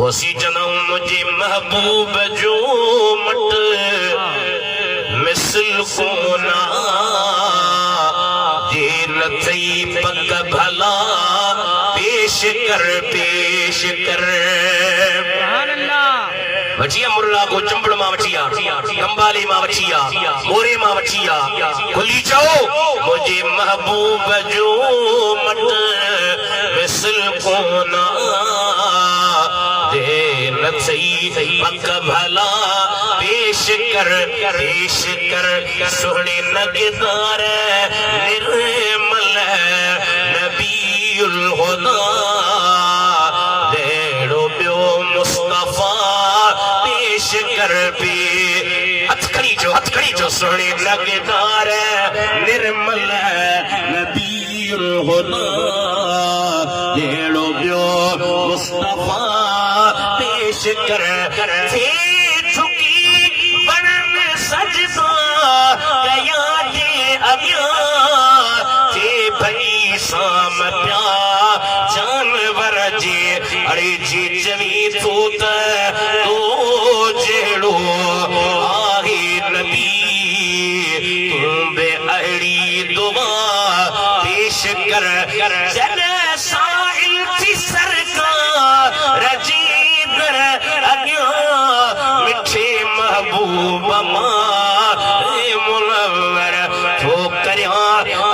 वसी जनम मुझे महबूब जो मट मिसल को ना जे न थई पग भला पेश कर वचिया मुर्ला को चंबड़ मां वचिया कंबाली मां वचिया मोरे मां वचिया खुली जाओ मुझे महबूब जो मट मिसल को ना दे न सही पक भला पेश कर सोहने नगदार निर्मल नबीउल हुदा देड़ो ब्यो मुस्तफा पेश कर पे हथ खड़ी जो सोहने नगदार निर्मल नबीउल हुदा देड़ो ब्यो मुस्तफा पेश कर थे झुकी बनन सजदा गया दे अबिया थे भई साम प्या जानवर जे अरे जी जवी तूत तो जेड़ो आहे नबी तुम बे अड़ी दुआ पेश कर जन साहिल थी सरकार रजी मिठे महबूब मुनव्वर ठोकरिया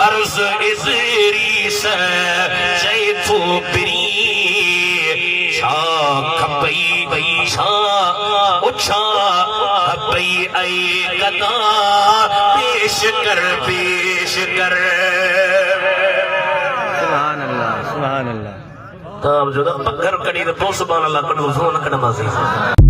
अर्ज इजरी से जय तो प्री छा खपई छा उछा खपई आई गदा पेश कर सुभान अल्लाह तब जो पत्थर कड़ी तो सुभान अल्लाह कड़ो जोन कड़मासी